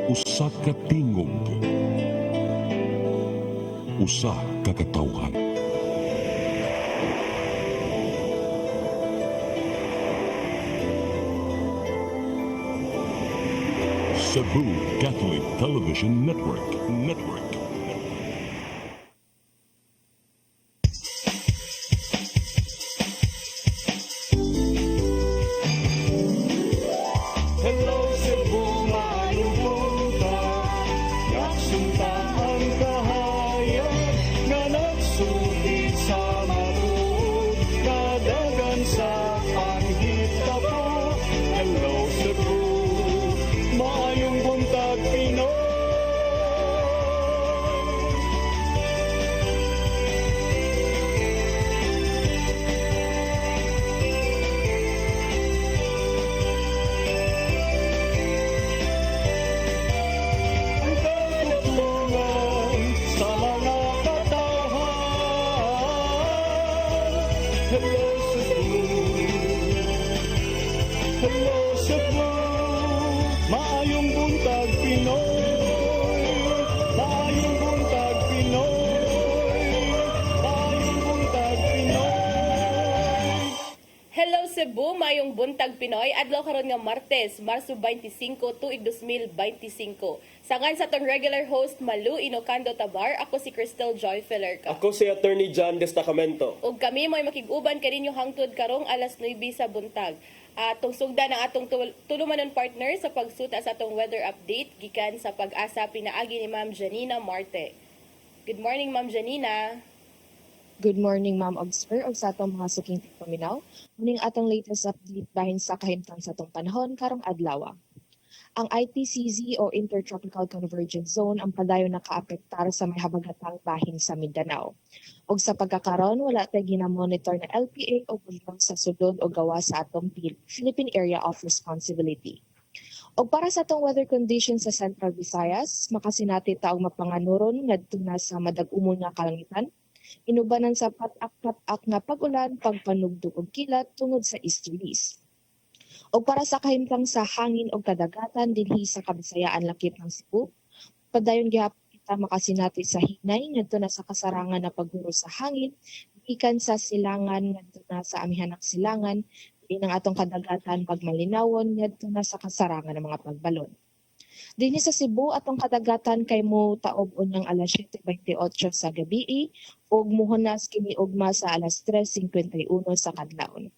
Usa ka tingog, usa ka katawhan. Cebu Catholic Television Network. Hello Cebu, maayong punta. Yaksunta ang kahayag nga nagsulti sa matuod, kadagan sa panghit tapo. Hello Cebu, maayong buntag Pinoy. Ang katutulungan sa mga katawhan. Hello Cebu, hello Cebu, maayong buntag Pinoy, maayong buntag Pinoy, maayong buntag Pinoy. Hello Cebu, mayong buntag Pinoy. Adlaw karon nga Martes, Marso 25, tuig 2025. Sangan sa tong regular host Malu Inocando Tabar, ako si Crystal Joy Felerca. Ako si Attorney John Destacamento. Ug kami mo'y makig-uban kaninyo hangtod karong alas 9 sa buntag. Atong sugdan ang atong tulumanon partner sa pagsuta sa atong weather update gikan sa Pag-asa pinaagi ni Ma'am Janina Marte. Good morning Ma'am Janina. Good morning, Ma'am Obster, o sa atong mga suking paminaw. Muning atong latest update bahin sa kahimtang sa atong panahon karong adlaw. Ang ITCZ o Intertropical Convergence Zone ang padayon nakaapektar sa may habagatang bahin sa Mindanao. Og sa pagkakaron, wala tay ginamonitor na LPA o bulong sa sudod o gawa sa atong Philippine Area of Responsibility. Og para sa atong weather conditions sa Central Visayas, makasinati taong mapanganuron ngadto na sa madag-umon nga kalangitan. Inubanan sa patak-patak nga pag-ulan, pagpanugdog og kilat tungod sa easterlies. O para sa kahimtang sa hangin o kadagatan dinhi sa Kabisayaan lakip ng Cebu, padayon gihapon kita makasinati sa hinay ngadto na sa kasarangan na pagguro sa hangin, gikan sa silangan ngadto na sa amihanang silangan, dinang atong kadagatan pagmalinawon ngadto na sa kasarangan ng mga pagbalon. Dinhi sa Cebu atong kadagatan kay mo taob unyang alas 7:28 sa gabi ug muhunas kini ugma sa alas 3:51 sa kadlawon.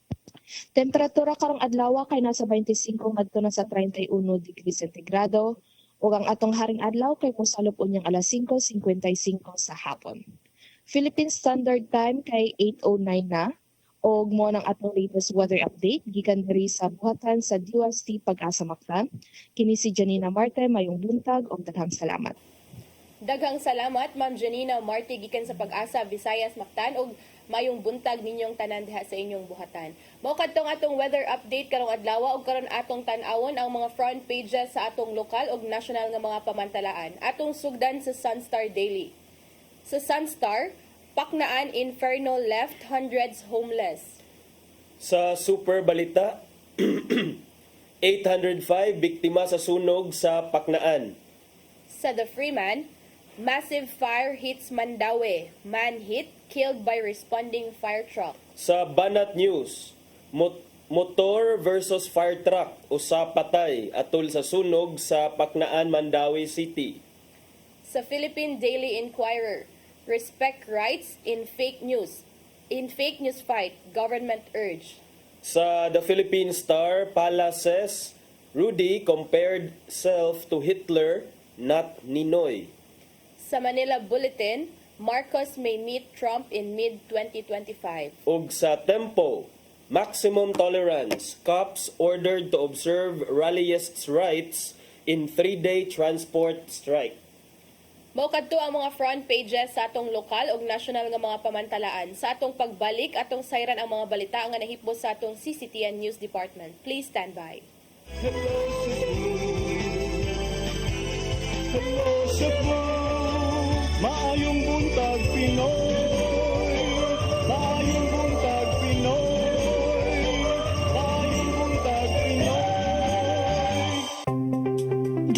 Temperatura karong adlaw kay nasa 25 ngadto na sa 31 degrees centigrado ug ang atong haring adlaw kay mosalop unyang alas 5:55 sa hapon. Philippine Standard Time kay 8:09 na og mo ng atong latest weather update gikan diri sa buhatan sa DOST Pag-asa Mactan. Kini si Janina Marte, mayong buntag ug daghang salamat. Daghang salamat Ma'am Janina Marte gikan sa Pag-asa Visayas Mactan ug mayong buntag ninyong tanan diha sa inyong buhatan. Mao kadtong atong weather update karong adlaw ug karon atong tan-awon ang mga front pages sa atong lokal ug national nga mga pamantalaan. Atong sugdan sa Sunstar Daily. Sa Sunstar, Paknaan Inferno left hundreds homeless. Sa Super Balita, 805 biktima sa sunog sa Paknaan. Sa The Freeman, massive fire hits Mandaue. Man hit, killed by responding fire truck. Sa Banat News, motor versus fire truck usa patay atol sa sunog sa Paknaan, Mandaue City. Sa Philippine Daily Inquirer, respect rights in fake news. In fake news fight, government urge. Sa The Philippine Star, Palaces, Rudy compared self to Hitler, not Ninoy. Sa Manila Bulletin, Marcos may meet Trump in mid-2025. Ug sa Tempo, maximum tolerance, cops ordered to observe rallyists' rights in 3-day transport strike. Mao kadto ang mga front pages sa atong lokal ug national nga mga pamantalaan. Sa atong pagbalik, atong sayran ang mga balita nga nahitbo sa atong CCTN News Department. Please stand by. Hello Cebu, hello Cebu, maayong buntag Pinoy, maayong buntag Pinoy, maayong buntag Pinoy.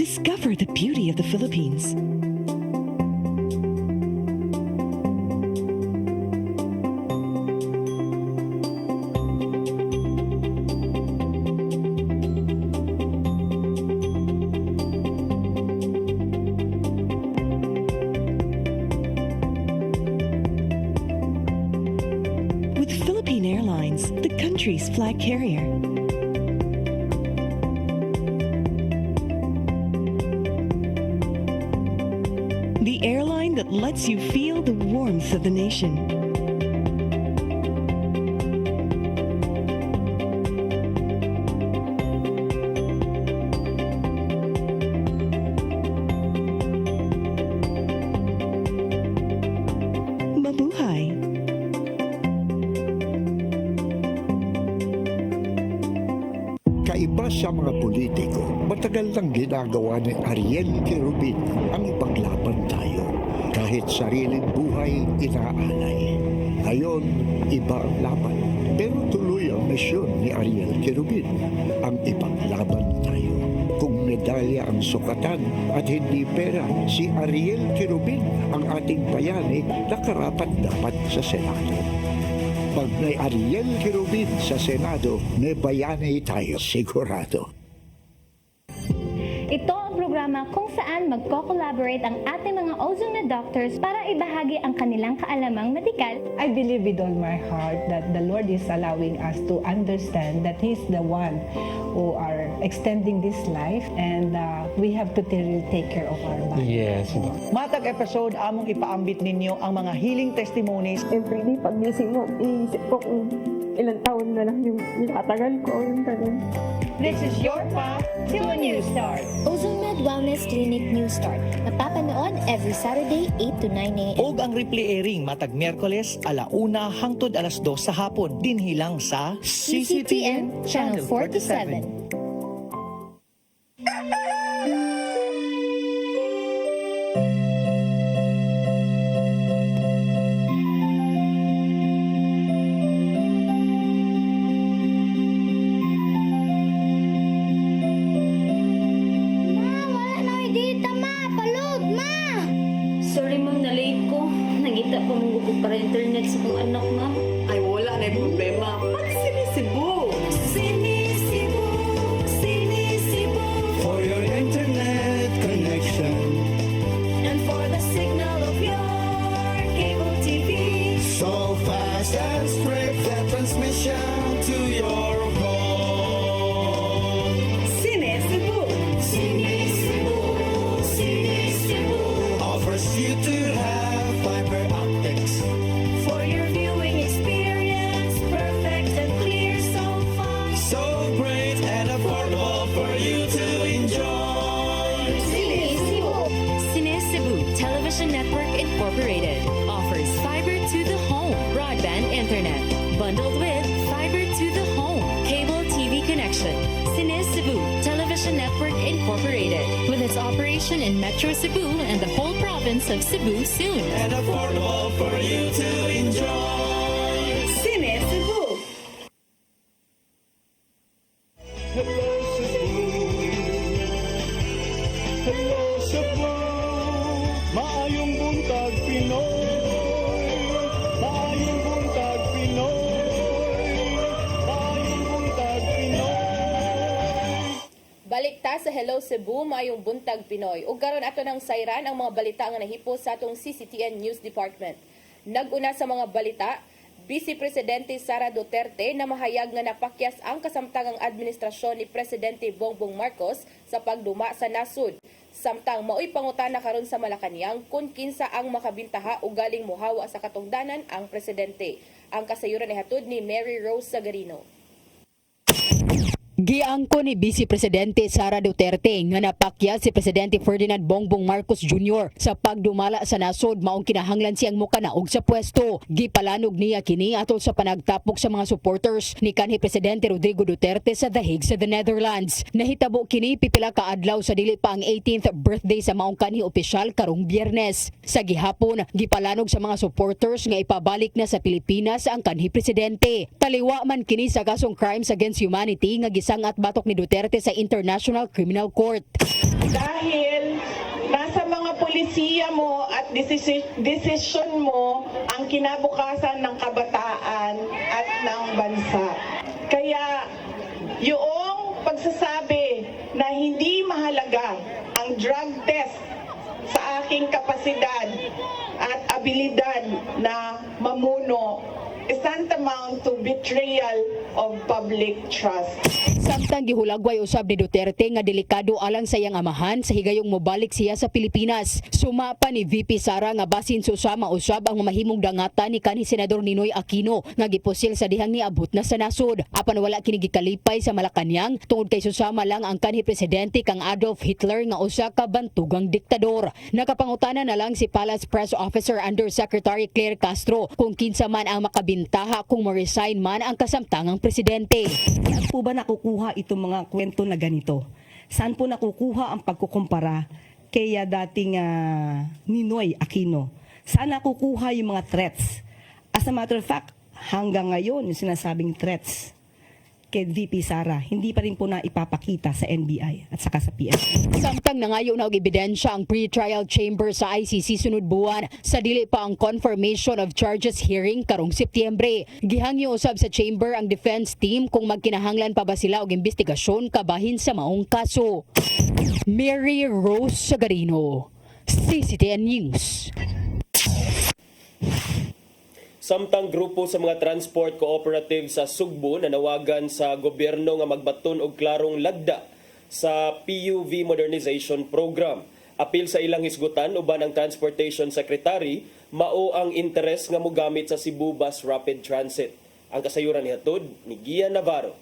Discover discover the beauty of the Philippines. With Philippine Airlines, the country's flag carrier. The airline that lets you feel the warmth of the nation. Mabuhay! Kaiba sa mga politiko, matagal nang ginagawa ni Ariel Quirubin ang ipaglaban tayo. Kahit sariling buhay inaalay. Ngayon, iba ang laban. Pero tuloy ang misyon ni Ariel Quirubin, ang ipaglaban tayo. Kung medalya ang sukatan at hindi pera, si Ariel Quirubin ang ating bayani na karapat-dapat sa Senado. Pag may Ariel Quirubin sa Senado, may bayani tayo sigurado. Ito ang programa kung saan magko-collaborate ang ating mga ozone na doctors para ibahagi ang kanilang kaalamang medikal. I believe with all my heart that the Lord is allowing us to understand that He's the one who are extending this life and we have to really take care of our life. Yes. Matag episode among ipaambit ninyo ang mga healing testimonies. Everyday pag-gising mo, iisip ko kung ilang taon na lang yung nakatagal ko, yung ganun. This is your path to a new start. OzoneMed Wellness Clinic New Start. Napapanood every Saturday 8 to 9 a.m. Og ang replay airing matag Miyerkules 1:00 hangtod 2:00 sa hapon dinhilang sa CCTN Channel 47. Sorry ma'am, na-late ko. Nangita pa mong gugod para internet sa kong anak ma'am. Ay, wala na yung problema. Pag-sinisibo! Sinisibo, sinisibo. For your internet connection. And for the signal of your cable TV. So fast and straight the transmission to your home. Sinisibo! Sinisibo, sinisibo. Offers you to have fiber optics. For your viewing experience, perfect and clear so far. So great and affordable for you to enjoy. Sinisibo. Cebu Television Network Incorporated offers fiber to the home broadband internet bundled with fiber to the home cable TV connection. Cebu Television Network Incorporated with its operation in Metro Cebu and the whole province of Cebu soon. And affordable for you to enjoy. Sinisibo! Hello Cebu. Hello Cebu. Maayong buntag Pinoy. Maayong buntag Pinoy. Maayong buntag Pinoy. Balik ta sa Hello Cebu, mayong buntag Pinoy. Ug karon ato ng sayran ang mga balita nga nahipos sa atong CCTN News Department. Naguna sa mga balita, Vice Presidente Sara Duterte na mahayag nga napakyas ang kasamtangang administrasyon ni Presidente Bongbong Marcos sa pagduma sa nasud. Samtang maoy pangutana karon sa Malacañang kung kinsa ang makabintaha o galing muhawa sa katungdanan ang presidente. Ang kasayuran ni hatod ni Mary Rose Sagarino. Giangko ni Vice Presidente Sara Duterte nga napakyas si Presidente Ferdinand Bongbong Marcos Jr. sa pagdumala sa nasod maong kinahanglan siyang mukanaog sa pwesto. Gipalanog niya kini atol sa panagtapok sa mga supporters ni kanhi Presidente Rodrigo Duterte sa The Hague sa the Netherlands. Nahitabo kini pipila ka adlaw sa dili pa ang 18th birthday sa maong kanhi opisyal karong Biyernes. Sa gihapon, gipalanog sa mga supporters nga ipabalik na sa Pilipinas ang kanhi Presidente. Taliwa man kini sa kasong crimes against humanity nga gisang at batok ni Duterte sa International Criminal Court. Dahil nasa mga polisiya mo at desisyon mo ang kinabukasan ng kabataan at ng bansa. Kaya yung pagsasabi na hindi mahalaga ang drug test sa aking kapasidad at abilidad na mamuno is tantamount to betrayal of public trust. Samtang gihulagway usab ni Duterte nga delikado alang sa iyang amahan sa higayong mobalik siya sa Pilipinas. Suma pa ni VP Sara nga basin susama usab ang mamahimong dangatan ni kanhi Senador Ninoy Aquino nga gipusil sa dihang niabot na sa nasod. Apan wala kini gikalipay sa Malacañang tungod kay susama lang ang kanhi presidente kang Adolf Hitler nga usa ka bantugang diktador. Nakapangutana na lang si Palace Press Officer Undersecretary Claire Castro kung kinsa man ang makabintaha kung ma-resign man ang kasamtangang presidente. Saan po ba nakukuha itong mga kwento na ganito? Saan po nakukuha ang pagkukumpara kay dating Ninoy Aquino? Saan nakukuha yung mga threats? As a matter of fact, hanggang ngayon yung sinasabing threats kay VP Sara, hindi pa rin po na ipapakita sa NBI at saka sa PNP. Samtang nangayo na og ebidensya ang pre-trial chamber sa ICC sunod buwan sa dili pa ang confirmation of charges hearing karong Setyembre. Gihangyo usab sa chamber ang defense team kung magkinahanglan pa ba sila og investigasyon kabahin sa maong kaso. Mary Rose Sagarino, CCTN News. Samtang grupo sa mga transport cooperative sa Sugbo na nawagan sa gobyerno nga magbaton og klarong lagda sa PUV Modernization Program. Apil sa ilang hisgutan uban ang Transportation Secretary mao ang interes nga mogamit sa Cebu Bus Rapid Transit. Ang kasayuran ni hatod ni Gian Navarro.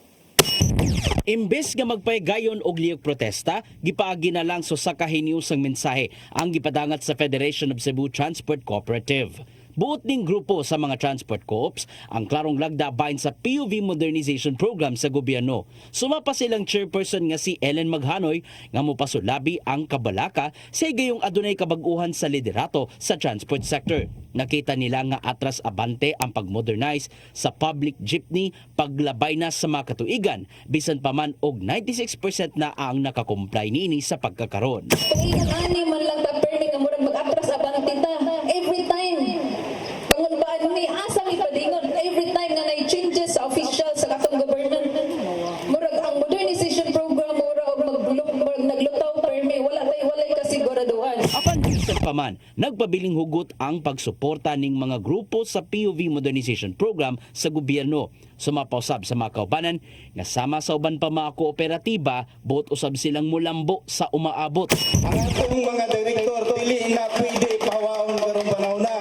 Imbes nga magpaygayon og liyog protesta, gipaagi na lang sa kahiniusang mensahe ang gipadangat sa Federation of Cebu Transport Cooperative. Buot ning grupo sa mga transport co-ops ang klarong lagda bahin sa PUV Modernization Program sa gobyerno. Sumapa silang chairperson nga si Ellen Maghanoy nga mopasulabi ang kabalaka sa gayong adunay kabag-uhan sa liderato sa transport sector. Nakita nila nga atras abante ang pagmodernize sa public jeepney paglabay na sa mga katuigan bisan pa man og 96% na ang nakakomply niini sa pagkakaron. Kung ani man lang ta-permit nga murag mag-atras abante ta every time. Pangulbaan may asa mi padingon every time na nay changes sa official sa katong government. Murag ang modernization program murag naglutaw permit walay kasiguraduhan. Apan bisan pa man, nagpabiling hugot ang pagsuporta ning mga grupo sa PUV Modernization Program sa gobyerno. Sumapausab sa mga kaubanan nga sama sa uban pa mga kooperatiba, buot usab silang mulambo sa umaabot. Ang atong mga direktor dili na pwede pahawaon karong panahon na.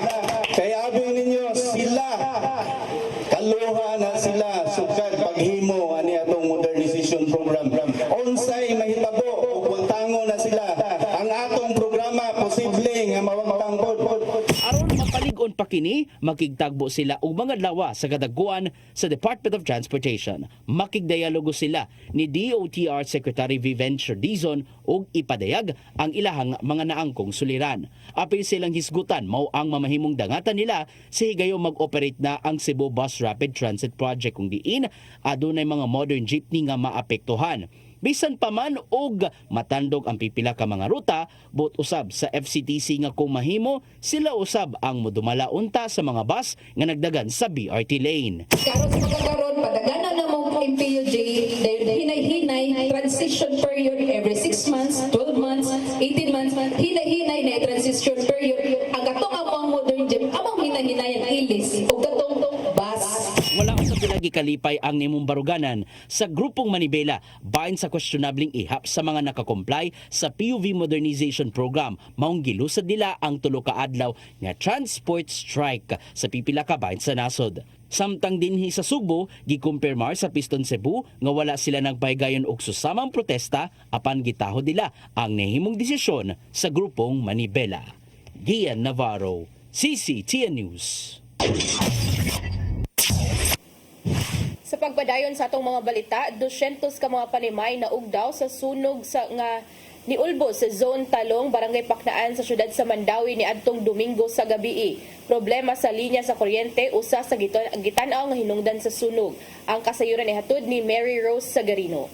Kaya abing ninyo sila kaluha na sila sukad paghimo ani atong modernization program. Unsay mahitabo ug wagtango na sila. Ang atong programa posible nga mawagtang pod. Aron mapalig-on pa kini, makigtagbo sila og mga lawa sa kadaguan sa Department of Transportation. Makigdialogo sila ni DOTR Secretary Viventure Dizon og ipadayag ang ilahang mga naangkong suliran. Apil silang hisgutan mao ang mamahimong dangatan nila sa higayong mag-operate na ang Cebu Bus Rapid Transit Project kung diin adunay mga modern jeepney nga maapektuhan. Bisan pa man og matandog ang pipila ka mga ruta, buot usab sa FCTC nga kung mahimo, sila usab ang modumala unta sa mga bus nga nagdagan sa BRT lane. Karon sa pagkakaroon, padagana na mong MPUJ, hinay-hinay, transition period every 6 months, 12 months, 18 months, hinay-hinay na transition period. Ang katong among modern jeep, among hinay-hinay ang ilis, o katong bus. Wala usab lagi kalipay ang nimong baruganan sa grupong Manibela bahin sa questionabling ihap sa mga nakakomply sa PUV Modernization Program. Maong gilusad nila ang tulo ka adlaw nga transport strike sa pipila ka bahin sa nasod. Samtang dinhi sa Sugbo, gikumpirmar sa Piston Cebu nga wala sila nagpahigayon og susamang protesta apan gitaho nila ang nahimong desisyon sa grupong Manibela. Gian Navarro, CCTN News. Sa pagpadayon sa atong mga balita, 200 ka mga panimay na ugdaw sa sunog sa nga niulbo sa Zone Talong, Barangay Paknaan sa syudad sa Mandawi ni adtong Domingo sa gabi. Problema sa linya sa kuryente usa sa gitanaw nga hinungdan sa sunog. Ang kasayuran ni hatod ni Mary Rose Sagarino.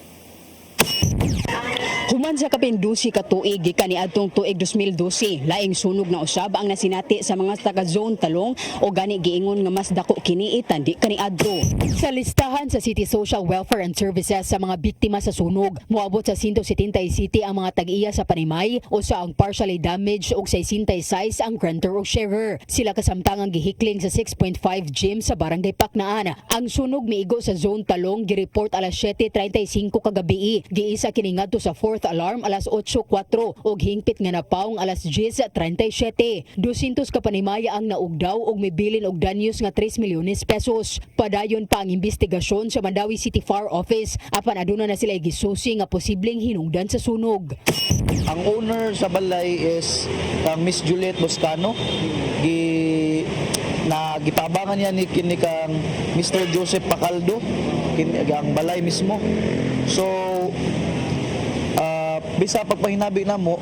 Human sa kapin 12 ka tuig gikan niadtong tuig 2012, laing sunog na usab ang nasinati sa mga taga Zone Talong o gani giingon nga mas dako kini itandi kaniadto. Sa listahan sa City Social Welfare and Services sa mga biktima sa sunog, moabot sa 177 ang mga tag-iya sa Panimay, usa ang partially damaged ug 66 ang grantor o sharer. Sila kasamtangang gihikling sa 6.5 gym sa Barangay Paknaan. Ang sunog miigo sa Zone Talong gireport alas 7:35 kagabi. Giisa kini ngadto sa 4th alarm alas 8:04 ug hingpit nga napaong alas 10:37. 200 ka Panimaya ang naugdaw ug mibilin og danyos nga 3 milyones pesos. Padayon pa ang investigasyon sa Mandawi City Fire Office apan aduna na sila gisusi nga posibleng hinungdan sa sunog. Ang owner sa balay is Miss Juliet Boscano. Gipabangan niya ni kini kang Mr. Joseph Pacaldo ang balay mismo. So bisa pagpahinabi namo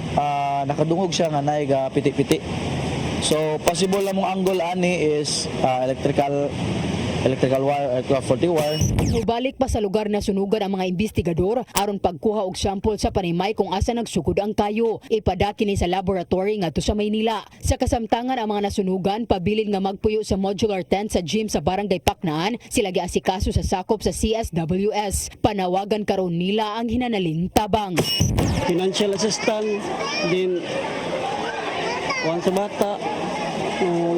nakadungog siya nga naay ga piti-piti. So possible na mong angle ani is electrical wire, 40 wire. Mubalik pa sa lugar na sunugan ang mga investigador aron pagkuha og sample sa Panimay kung asa nagsugod ang kayo. Ipadaki ni sa laboratory ngadto sa Maynila. Sa kasamtangan ang mga nasunugan pabilin nga magpuyo sa modular tent sa gym sa Barangay Paknaan. Sila giasikaso sa sakop sa CSWS. Panawagan karon nila ang hinanaling tabang. Financial assistance din wan sa bata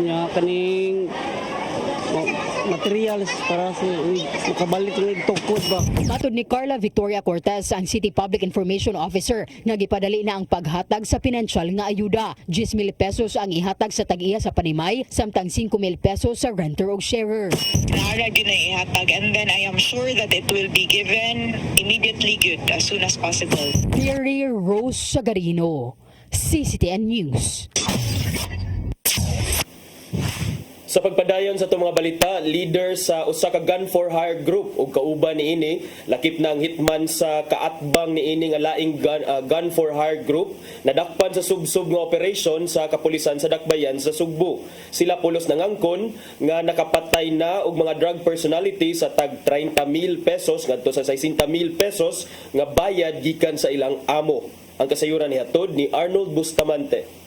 nya kaning materials para sa makabalik ng tukod ba. Matod ni Carla Victoria Cortez, ang City Public Information Officer, nagipadali na ang paghatag sa pinansyal nga ayuda. 10,000 pesos ang ihatag sa tag-iya sa Panimay, samtang 5,000 pesos sa renter o sharer. Nara gyud na ihatag, and then I am sure that it will be given immediately good as soon as possible. Thierry Rose Sagarino, CCTN News. Sa pagpadayon sa itong mga balita, leader sa usa ka gun for hire group ug kauban niini lakip na ang hitman sa kaatbang niini nga laing gun for hire group nadakpan sa subsub nga operation sa kapulisan sa Dakbayan sa Sugbo. Sila pulos nangangkon nga nakapatay na og mga drug personality sa tag 30,000 pesos ngadto sa 60,000 pesos nga bayad gikan sa ilang amo. Ang kasayuran ni hatod ni Arnold Bustamante.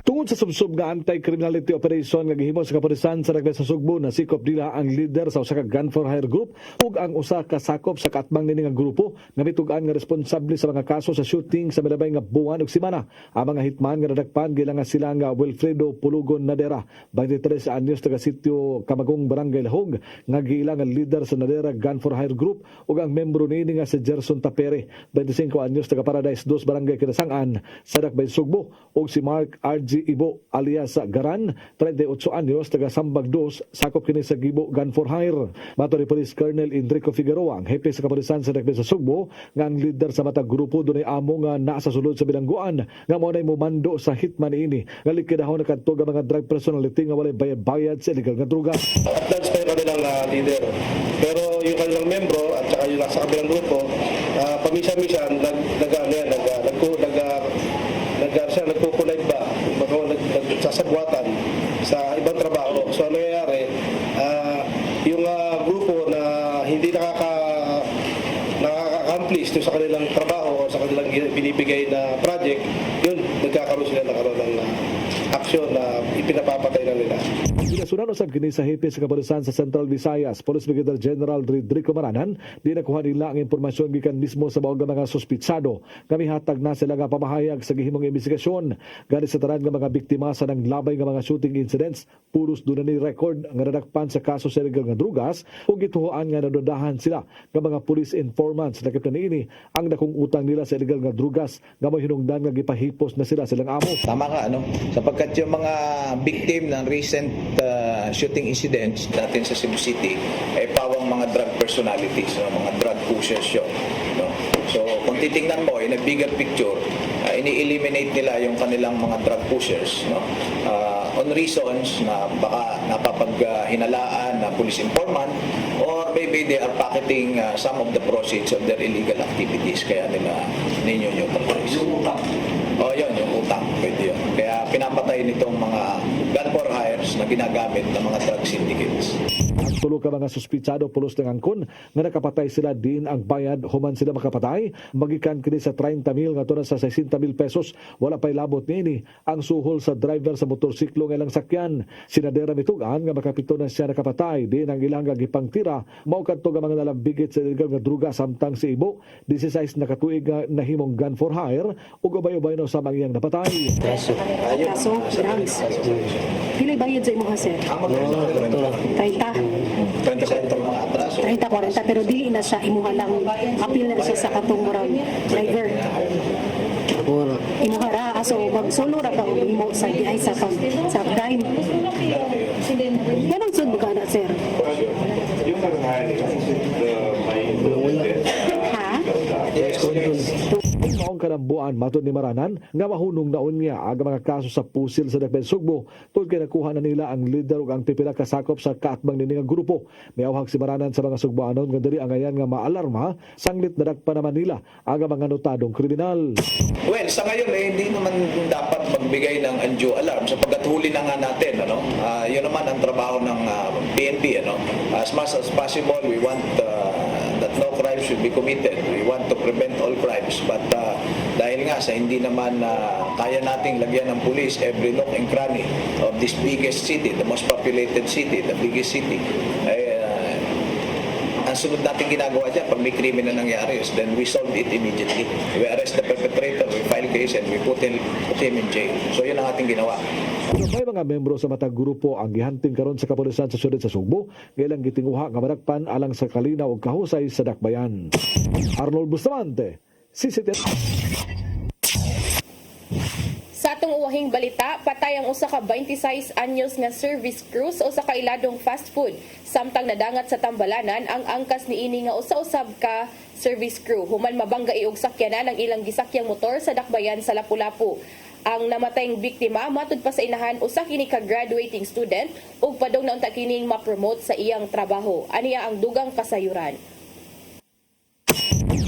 Tungod sa subsub nga anti-criminality operation nga gihimo sa kapulisan sa Dakbayan sa Sugbo, nasikop nila ang leader sa usa ka gun for hire group ug ang usa ka sakop sa kaatbang nini nga grupo nga mitugan nga responsable sa mga kaso sa shooting sa milabay nga buwan ug semana. Ang mga hitman nga nadakpan gila nga sila nga Wilfredo Pulugon Nadera, 23 anyos taga sitio Kamagong Barangay Lahog, nga giila nga leader sa Nadera gun for hire group ug ang membro nini nga si Gerson Tapere, 25 anyos taga Paradise 2 Barangay Kinasangan sa Dakbayan Sugbo, ug si Mark RG Ibo alias Garan, 38 anyos, taga Sambag 2, sakop kini sa Gibo Gun for Hire. Mato ni Police Colonel Enrico Figueroa, ang hepe sa kapulisan sa Dakbayan sa Sugbo, nga ang leader sa matag grupo dunay amo nga naa sa sulod sa bilangguan, nga mo nay mumando sa hitman ini, nga likidahon na kadto nga mga drug personality nga walay bayad sa illegal nga druga. That's pa yung kanilang leader. Pero yung kanilang membro at saka yung nasa kabilang grupo, pamisa-misa nagkukulay ba, nagsasagwatan sa ibang trabaho. So ano nangyayari, yung grupo na hindi nakaka-accomplish sa kanilang trabaho o sa kanilang binibigay na project, yun, nagkakaroon sila ng aksyon na ipinapapatay na nila. Ginasunan usab kini sa hepe sa kapulisan sa Central Visayas, Police Brigadier General Rodrigo Maranan, di nakuha nila ang impormasyon gikan mismo sa bawang mga suspitsado. Kami hatag na sila nga pamahayag sa gihimong investigasyon. Gani sa tanan nga mga biktima sa nang labay nga mga shooting incidents, puros doon ni record nga nadakpan sa kaso sa illegal nga drugas ug gituhuan nga nadudahan sila nga mga police informants lakip na niini ang dakong utang nila sa illegal nga drugas nga may hinungdan nga gipahipos na sila silang amo. Tama ka, sapagkat yung mga victim ng recent shooting incidents natin sa Cebu City ay pawang mga drug personalities, mga drug pushers yun. So kung titingnan mo in a bigger picture, ini-eliminate nila yung kanilang mga drug pushers on reasons na baka napapaghinalaan na police informant or maybe they are pocketing some of the proceeds of their illegal activities kaya nila ninyo yung utang. Yun, yung utang. Pwede yun. Kaya pinapatay nitong mga gun for hires na ginagamit ng mga drug syndicates. tulo ka mga suspitsado pulos ng angkon nga nakapatay sila din ang bayad human sila makapatay magikan kini sa 30,000 ngadto na sa 60,000 pesos. Wala pay labot niini ang suhol sa driver sa motorsiklo nga ilang sakyan. Sinadera mitugan nga makapito na siya nakapatay din ang ilang gipangtira mao kadto nga mga nalambigit sa illegal nga druga samtang si Ibo 16 na katuig nga nahimong gun for hire ug ubay-ubay no sa mangyang napatay. Kaso, drugs. Pila bayad sa imong sir? 30, 40, pero dili na siya imuha lang apil na siya sa katong murag driver. Imuha ra aso magsolo ra ka imo sa diay sa crime. Ganun sud buka na sir. Maong kalambuan matod ni Maranan nga mahunong naon niya ang mga kaso sa pusil sa Dakbayan Sugbo tungod kay nakuha na nila ang leader ug ang pipila ka sakop sa kaatbang nini nga grupo. Miawhag si Maranan sa mga Sugboanon nga diri ang ayan nga maalarma sanglit nadagpa naman nila ang mga notadong kriminal. Well, sa ngayon hindi naman dapat magbigay ng undue alarm sapagkat huli na nga natin, ano? Yun naman ang trabaho ng PNP, ano? As much as possible, we want that no crime should be committed. We want to prevent all crimes. But dahil nga sa hindi naman kaya nating lagyan ng police every nook and cranny of this biggest city, the most populated city, the biggest city, ang sunod natin ginagawa dyan, pag may krimen na nangyari, then we solve it immediately. We arrest the perpetrator, we file case, and we put him in jail. So yun ang ating ginawa. May mga membro sa matag grupo ang gihanting karon sa kapulisan sa siyudad sa Sugbo, kailang gitinguha nga madakpan alang sa kalinaw ug kahusay sa dakbayan. Arnold Bustamante, CCTV. Sa atong uwahing balita, patay ang usa ka 26 anyos nga service crew sa usa ka iladong fast food. Samtang nadangat sa tambalanan ang angkas niini nga usa-usab ka service crew. Human mabangga og sakyanan ang ilang gisakyang motor sa dakbayan sa Lapu-Lapu. Ang namatayng biktima matud pa sa inahan usa kini ka graduating student ug padong naunta kining ma-promote sa iyang trabaho. Aniya ang dugang kasayuran.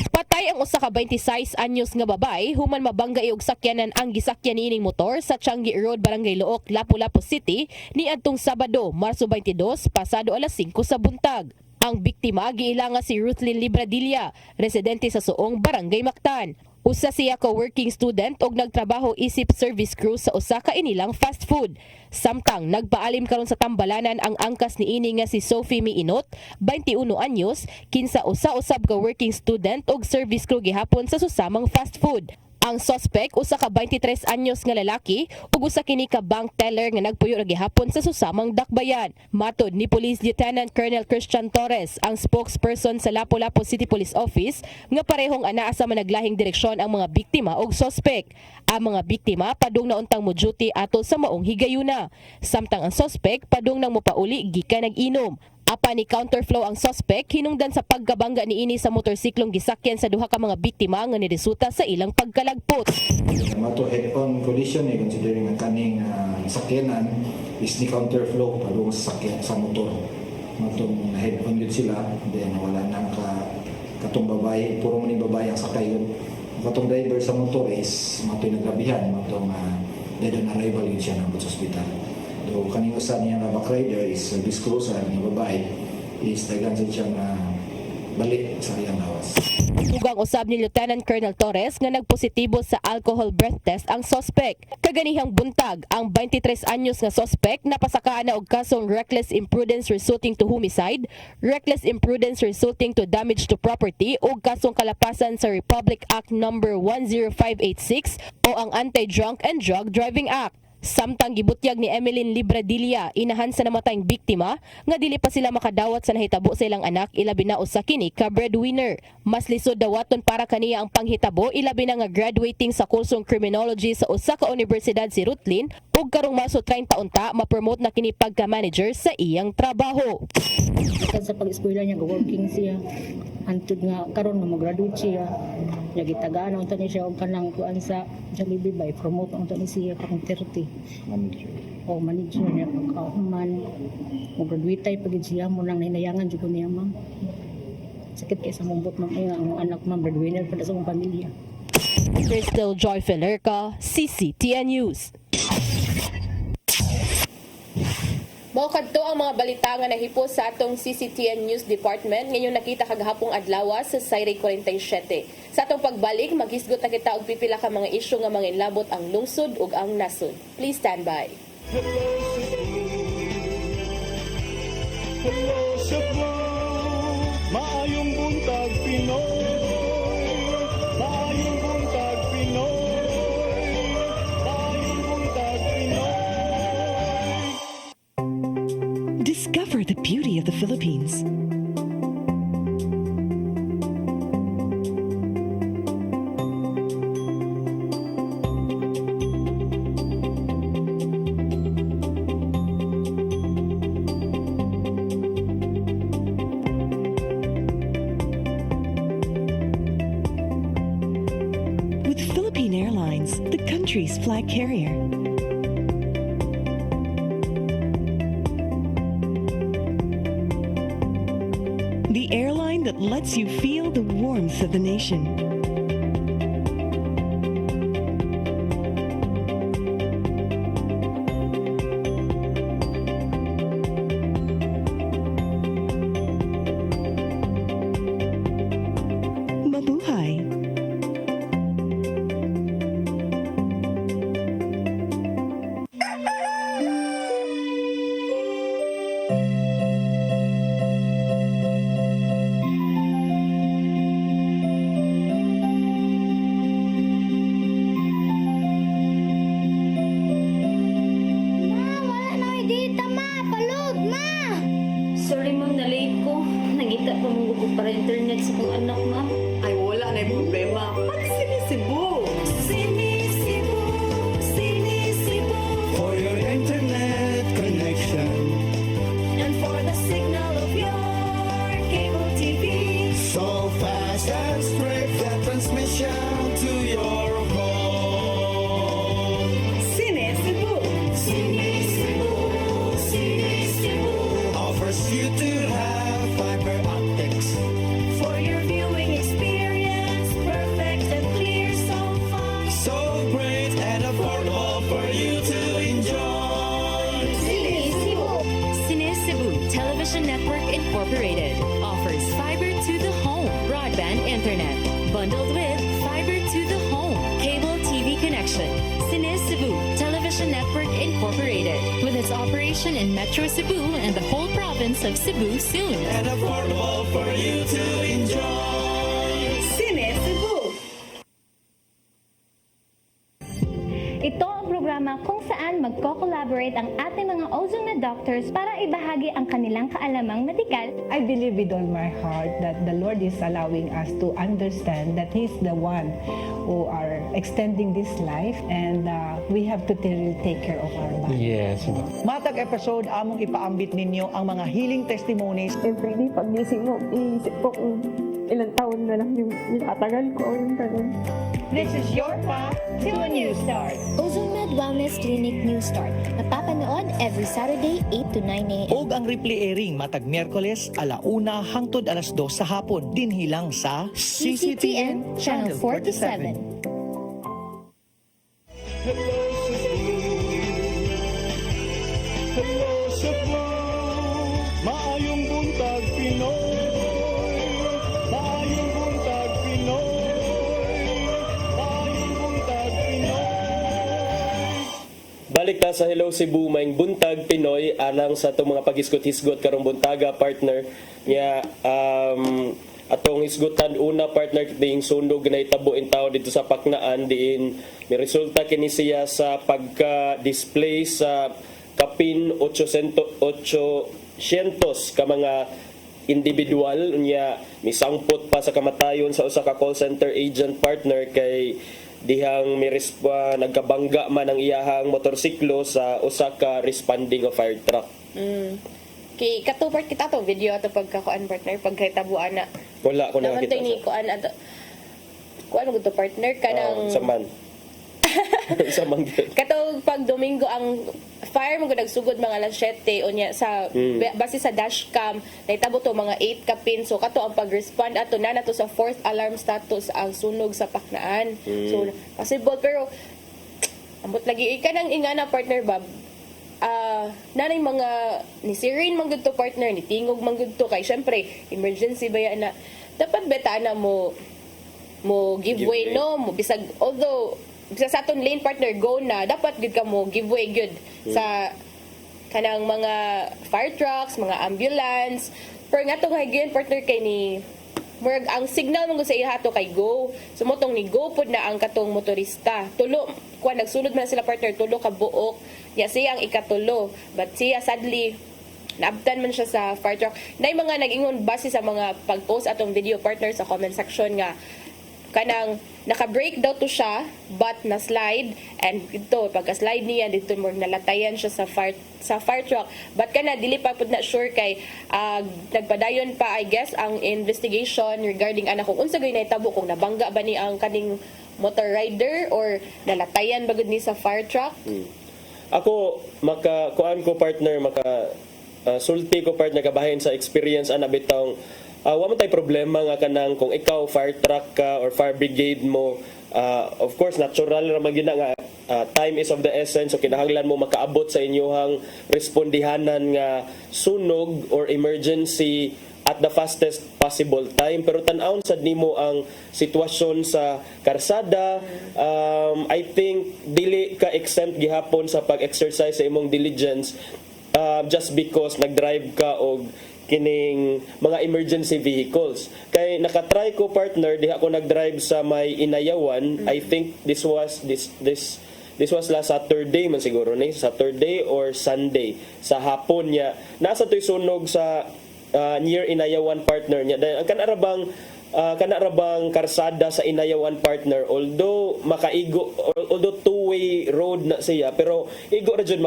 Patay ang usa ka 26 anyos nga babay human mabangga og sakyanan ang gisakyan niining motor sa Changi Road, Barangay Look, Lapu-Lapu City niadtong Sabado, Marso 22, pasado alas 5 sa buntag. Ang biktima giilanga si Ruthlyn Libradilla, residente sa Suong, Barangay Mactan. Usa siya ka working student og nagtrabaho isip service crew sa usa ka inilang fast food. Samtang nagpaalim karon sa tambalanan ang angkas niini nga si Sophie Miinot, 21 anyos, kinsa usa-usab ka working student og service crew gihapon sa susamang fast food. Ang suspect usa ka 23 anyos nga lalaki ug usa kini ka bank teller nga nagpuyo ra gihapon sa susamang dakbayan. Matod ni Police Lieutenant Colonel Christian Torres, ang spokesperson sa Lapu-Lapu City Police Office, nga parehong anaa sa managlahing direksyon ang mga biktima ug suspect. Ang mga biktima padung nauntang mo duty ato sa maong higayuna. Samtang ang suspect padung nang mopauli gikan nag-inom. Apa ni counterflow ang suspect hinungdan sa pagkabangga niini sa motorsiklong gisakyan sa duha ka mga biktima nga niresulta sa ilang pagkalagpot. Mato head-on collision considering ang kaning sakyanan is ni counterflow padung sa sakyan sa motor. Matong head-on yun sila, then wala nang katong babae, puro man babae ang sakay yun. Katong driver sa motor is mato'y nagrabihan, matong dead on arrival yun siya ng hospital. So, kaning usa niya nga back rider is service cruiser nga babae is daghan siya nga balik sa iyang lawas. Tugang usab ni Lieutenant Colonel Torres nga nagpositibo sa alcohol breath test ang suspect. Kaganihang buntag, ang 23 anyos nga suspect napasakaan na og kasong reckless imprudence resulting to homicide, reckless imprudence resulting to damage to property ug kasong kalapasan sa Republic Act No. 10586 o ang Anti-Drunk and Drug Driving Act. Samtang gibutyag ni Emeline Libradilla, inahan sa namatayng biktima, nga dili pa sila makadawat sa nahitabo sa ilang anak, ilabi na usa kini ka breadwinner. Mas lisod dawaton para kaniya ang panghitabo, ilabi na nga graduating sa kursong criminology sa usa ka universidad si Ruthlyn, ug karong maso 30 unta ma-promote na kini pagka-manager sa iyang trabaho. Sa pag-eskwela niya, working siya. Antud nga karon nga mag-graduate siya. Nagitagaan ang tani siya og kanang kuan sa Jollibee by promote ang tani siya karong 30. Manager. Manager niya pagkauman. Mag-graduate tay pagid siya mo nang hinayangan jud ko niya ma'am. Sakit kay sa mumbot ng ang anak ma'am breadwinner para sa akong pamilya. Crystal Joy Felerca, CCTN News. Mao kadto ang mga balita nga nahipos sa atong CCTN News Department ngayon nakita kagahapong adlaw sa Sayre 47. Sa atong pagbalik maghisgot na kita og pipila ka mga isyu nga manginlabot ang lungsod ug ang nasod. Please stand by. Hello Cebu, maayong buntag Pinoy. Maayong buntag Pinoy. Maayong buntag Pinoy. Discover the beauty of the Philippines. With Philippine Airlines, the country's flag carrier. The airline that lets you feel the warmth of the nation. Mabuhay! Sorry ma'am, na-late ko. Nagita pa mong gusto para internet sa kong anak ma'am. Ay, wala na yung problema. Pag-sinisibo. Sinisibo, sinisibo. For your internet connection. And for the signal of your cable TV. So fast and straight the transmission to your home. Sinisibo. Sinisibo, sinisibo. Offers you to have fiber optics. For your viewing experience, perfect and clear so far. So great and affordable for you to enjoy. Cine Cebu Television Network Incorporated offers fiber to the home broadband internet bundled with fiber to the home cable TV connection. Cine Cebu Television Network Incorporated with its operation in Metro Cebu and the whole province of Cebu soon. And affordable for you to enjoy. Sinisibo. Ito ang programa kung saan magko-collaborate ang ating mga ozone na doctors para ibahagi ang kanilang kaalamang medikal. I believe with all my heart that the Lord is allowing us to understand that He's the one who are extending this life and we have to take care of our body. Yes. Matag episode, among ipaambit ninyo ang mga healing testimonies. Every day, pagising mo, iisip ko kung ilang taon na lang yung nakatagal ko o yung ganun. This is your path to a new start. Ozone Med Wellness Clinic New Start. Napapanood every Saturday 8 to 9 a.m. Og ang replay airing matag Miyerkules 1:00 hangtod 2:00 sa hapon dinhi lang sa CCTN Channel 47. Hello Cebu, maayong buntag Pinoy. Maayong buntag Pinoy. Maayong buntag Pinoy. Balik ta sa Hello Cebu, maing buntag Pinoy alang sa itong mga pag-isgot-hisgot karong buntaga partner niya atong isgutan una partner ding sunog na itabo in tao dito sa Paknaan diin may resulta kini siya sa pagka-display sa kapin 800 ka mga individual niya misangpot pa sa kamatayon sa usa ka call center agent partner kay dihang nagkabangga man ang iyahang motorsiklo sa usa ka responding of fire truck. Kay katupart kita to video ato pagkakuan partner pagkahitabuan na. Wala ko Naman nakita. to ni kuan ato. Kuan mo to partner ka ng Saman. Saman. katong pag Domingo ang fire mo nagsugod mga alas 7 unya sa base sa dashcam nahitabo to mga 8 ka pin so kato ang pag-respond ato na nato sa 4th alarm status ang sunog sa Paknaan. So possible pero ambot lagi ka nang ingana partner Bob nanay mga ni sirin man gud to partner, ni tingog man gud to kay syempre emergency ba yan na dapat beta na mo giveaway no mo bisag although bisag sa aton lane partner go na dapat gud ka mo giveaway gud sa kanang mga fire trucks, mga ambulance. Pero nga itong high partner kay ni murag ang signal mo sa iya to kay go. Sumutong ni go pod na ang katong motorista. Tulo kuan nagsulod man sila partner tulo ka buok. Ya siya ang ikatulo. But siya sadly naabtan man siya sa fire truck. Nay mga nag-ingon base sa mga pag-post atong video partner sa comment section nga kanang naka-break daw to siya but na-slide and ito pagka-slide niya dito mo nalatayan siya sa fire truck but kana dili pa pud na sure kay nagpadayon pa I guess ang investigation regarding ana kung unsa gay nahitabo kung nabangga ba ni ang kaning motor rider or nalatayan ba gud ni sa fire truck. Ako kuan ko partner sulti ko partner kabahin sa experience ana bitong wa man tay problema nga kanang kung ikaw fire truck ka or fire brigade mo, of course natural ra man gina nga time is of the essence, so kinahanglan mo makaabot sa inyohang respondihanan nga sunog or emergency at the fastest possible time. Pero tan-awon sad nimo ang sitwasyon sa karsada, I think dili ka exempt gihapon sa pag-exercise sa imong diligence just because nag-drive ka og kining mga emergency vehicles. Kay nakatry ko partner diha ako nag-drive sa may Inayawan. I think this was last Saturday man siguro ni Saturday or Sunday sa hapon niya. Nasa toy sunog sa near Inayawan partner niya. Dahil ang kanarabang karsada sa Inayawan partner although two-way road na siya pero igo ra jud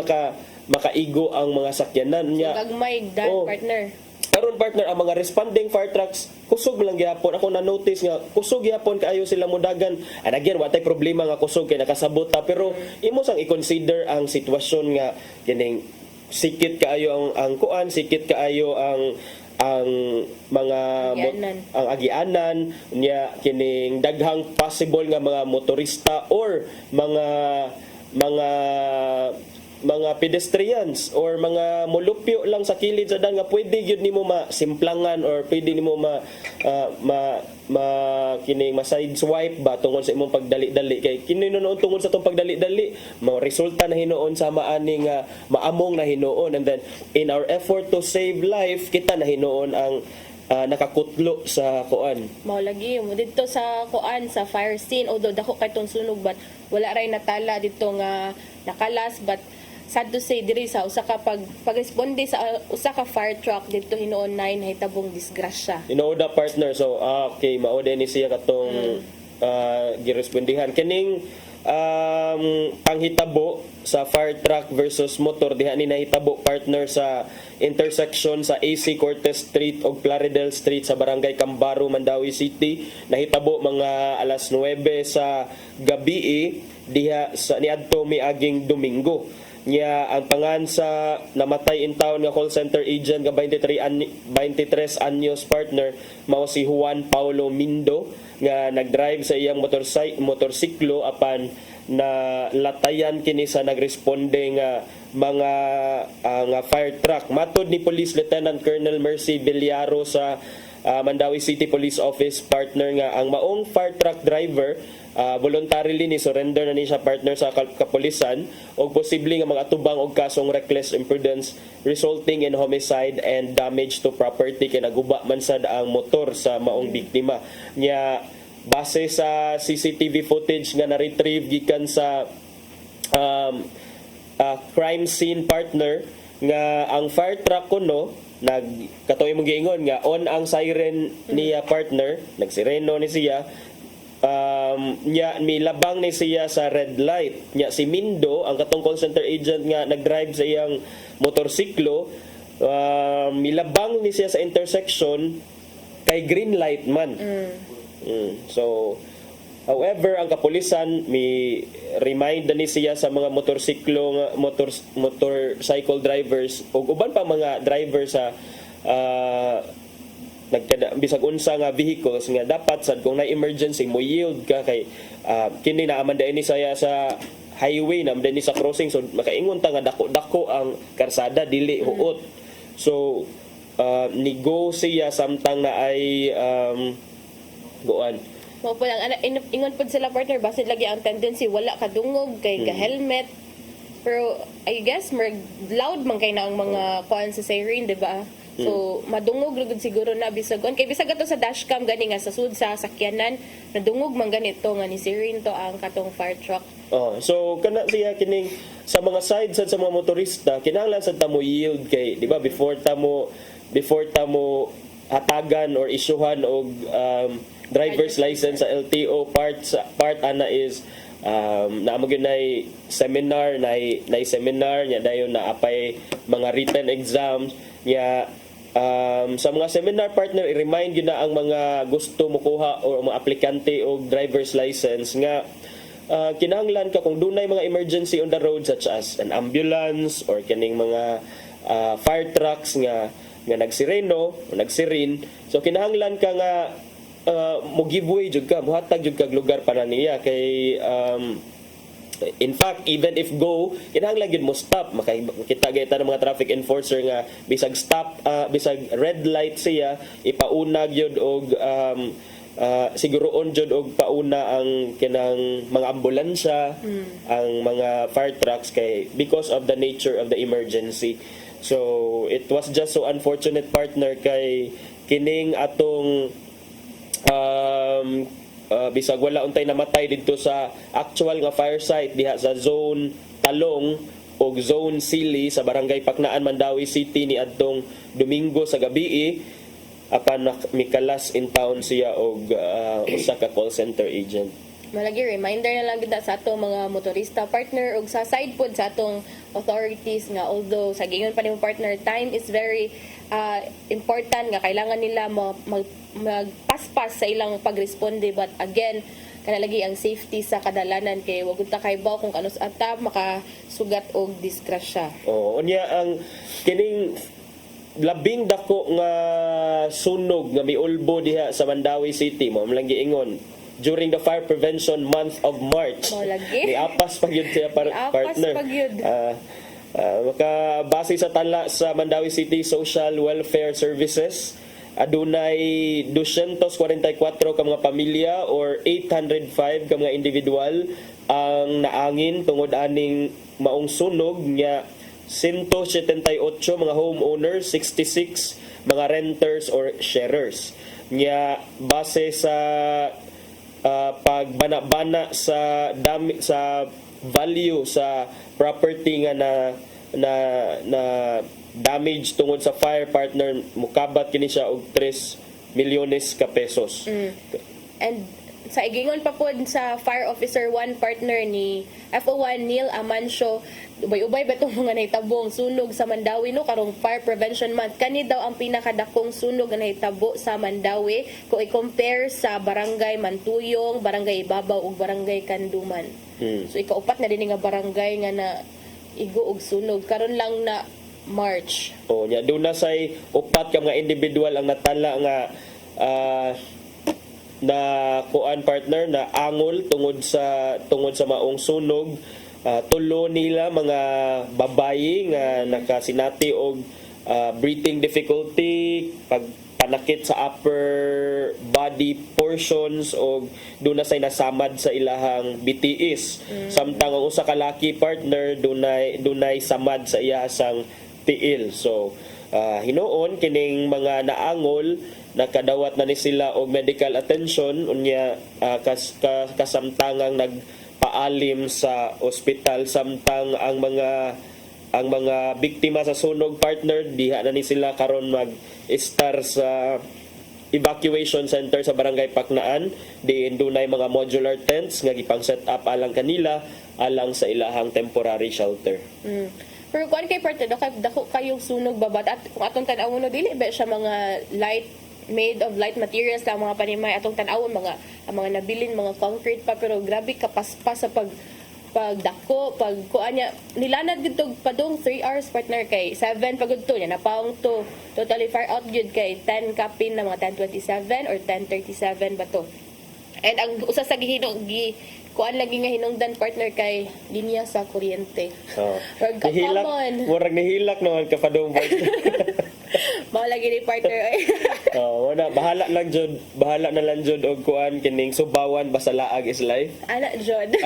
makaigo ang mga sakyanan niya. Gagmay partner. Karon partner ang mga responding fire trucks kusog lang gyapon. Ako na notice nga kusog gyapon kaayo sila mudagan. And again, wa tay problema nga kusog kay nakasabot ta pero imo sang i-consider ang sitwasyon nga kining sikit kaayo ang kuan, sikit kaayo ang mga ang agianan nya kining daghang possible nga mga motorista or mga pedestrians or mga molupyo lang sa kilid sa daan nga pwede gyud nimo masimplangan or pwede nimo kining side swipe ba tungod sa imong pagdali-dali kay kini noon tungod sa tong pagdali-dali mo resulta na hinuon sa maani nga maamong na hinuon, and then in our effort to save life kita na hinuon ang nakakutlo sa kuan. Mao lagi mo dito sa kuan sa fire scene although dako kay tong sunog but wala ray natala dito nga nakalas but sad to say diri sa usa ka pag-responde sa usa ka fire truck dito hinuon 9 hitabong disgrasya. Inoda partner so okay mao din ni siya katong girespondihan kining panghitabo sa fire truck versus motor diha ni nahitabo partner sa intersection sa AC Cortez Street ug Plaridel Street sa Barangay Cambaro, Mandawi City. Nahitabo mga alas 9 sa gabi diha sa niadto miaging Domingo. Nya ang pangan sa namatay in town nga call center agent nga 23 anyos partner mao si Juan Paulo Mindo nga nagdrive sa iyang motorsiklo apan na latayan kini sa nagresponde nga mga nga fire truck. Matod ni Police Lieutenant Colonel Mercy Villaro sa Mandawi City Police Office partner nga ang maong fire truck driver voluntarily ni surrender na ni siya partner sa kapulisan o posible nga mga atubang og kasong reckless imprudence resulting in homicide and damage to property kay naguba man sad ang motor sa maong biktima. Nya base sa CCTV footage nga na-retrieve gikan sa crime scene partner nga ang fire truck kuno katoy mong giingon nga on ang siren niya partner nagsireno ni siya nya milabang ni siya sa red light nya si Mindo ang katong call center agent nga nagdrive sa iyang motorsiklo milabang ni siya sa intersection kay green light man. So however ang kapulisan mi remind ni siya sa mga motorsiklo motorcycle drivers ug uban pa mga driver sa bisag unsa nga vehicles nga dapat sad kung na emergency mo yield ka kay kini na amanda ini saya sa highway na din sa crossing, so makaingon ta nga dako-dako ang karsada dili huot. So nigo siya samtang na ay goan. Mo po lang ingon pod sila partner basit lagi ang tendency wala kadungog kay ga-helmet. Pero I guess loud man kay na ang mga kuan sa siren, di ba? So madungog lugod siguro na bisag kay bisag ato sa dashcam gani nga sa sud sa sakyanan nadungog man ganito nga ni siren to ang katong fire truck. So kana siya kining sa mga sides sa mga motorista kinahanglan sa tamo yield kay di ba before tamo hatagan or isyuhan og driver's license sa LTO part ana is naamo gyud nay seminar nya dayon na apay mga written exams nya sa mga seminar partner i-remind yun na ang mga gusto mokuha o mga aplikante og driver's license nga kinahanglan ka kung dunay mga emergency on the road such as an ambulance or kining mga fire trucks nga nagsireno o nagsirin, so kinahanglan ka nga mo giveaway jud ka, muhatag jud kag lugar para niya kay in fact even if go kinahanglan gyud mo stop, makita gyud ta ng mga traffic enforcer nga bisag stop bisag red light siya ipaunag gyud og siguroon jud og pauna ang kinang mga ambulansya ang mga fire trucks kay because of the nature of the emergency. So it was just so unfortunate partner kay kining atong bisag wala untay namatay dito sa actual nga fire site diha sa zone Talong o zone Sili sa barangay Paknaan, Mandawi City ni adtong Domingo sa gabi apan mikalas in town siya og usa ka call center agent. Malagi reminder na lang gid sa atong mga motorista partner ug sa side pod sa atong authorities nga although sa gingon pa nimo partner time is very important nga kailangan nila magpaspas sa ilang pagresponde but again kanalagi ang safety sa kadalanan kay wag ta kay baw kung kanus atap makasugat og disgrasya. Unya ang kining labing dako nga sunog nga miulbo diha sa Mandawi City mo lang giingon during the fire prevention month of March. Niapas pa gyud siya partner. Makabase sa tala sa Mandawi City Social Welfare Services, adunay 244 ka mga pamilya or 805 ka mga individual ang naangin tungod aning maong sunog nga 178 mga homeowners, 66 mga renters or sharers. Nya base sa pagbana-bana sa value sa property nga na damage tungod sa fire partner mukabat kini siya og 3 milyones ka pesos. And sa igingon pa po sa Fire Officer 1 partner ni FO1 Neil Amancio, ubay-ubay ba itong mga nahitabong sunog sa Mandawi no karong Fire Prevention Month. Kani daw ang pinakadakong sunog na nahitabo sa Mandawi kung i-compare sa Barangay Mantuyong, Barangay Ibabaw ug Barangay Kanduman. So ikaupat na din nga barangay nga na igo og sunog karon lang na March. Nya doon na say upat ka mga individual ang natala nga na kuan partner na angol tungod sa maong sunog. Tulo nila mga babayi nga nakasinati og breathing difficulty, pagpanakit sa upper body portions og doon na say nasamad sa ilahang BTS. Samtang ang usa ka laki partner dunay samad sa iyahang tiil. So hinuon kining mga naangol nakadawat na ni sila og medical attention unya kasamtangang nagpaalim sa ospital samtang ang mga biktima sa sunog partner diha na ni sila karon mag-star sa evacuation center sa barangay Paknaan diin dunay mga modular tents nga gipang set up alang kanila alang sa ilahang temporary shelter. Pero kuan kay partner dako kayong sunog babat at kung atong tan-awon no dili ba siya mga made of light materials lang mga panimay atong tan-awon mga nabilin mga concrete pa pero grabe kapaspas sa pagdako kuan niya nilanad gid tog padung 3 hours partner kay 7 pagud to niya napaong to totally fire out gid kay 10 kapin na mga 10:27 or 10:37 ba to. And ang usa sa kuan lagi nga hinungdan partner kay linya sa kuryente. Oh. Or Nihilak, common. murag nihilak naman ka pa doon. Mao lagi ni partner ay. Oh, wala bahala na lang jud og kuan kining subawan basta laag is life. Ana Jod.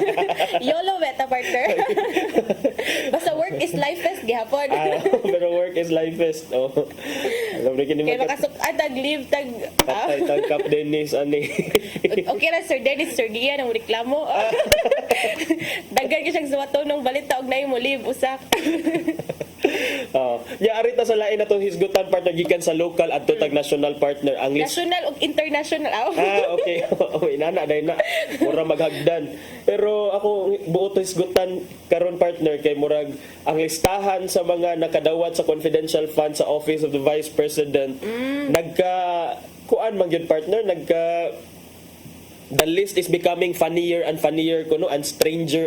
YOLO beta partner. Basta work is life best gihapon. Pero work is life best. Oh. Alam ni kini Kaya makasok tag live tag patay tag Cap Dennis ani. okay ra Sir Dennis, Sir Gian ang reklamo. Daghan ka siyang suwato nung balita og nay mo live usak. Ari ta sa lain atong hisgutan partner gikan sa local at tag national partner ang list. National ug international. Okay. Inana day na. Mura maghagdan. Pero ako buot hisgutan karon partner kay murag ang listahan sa mga nakadawat sa confidential fund sa Office of the Vice President nagka kuan man gyud partner the list is becoming funnier and funnier kuno and stranger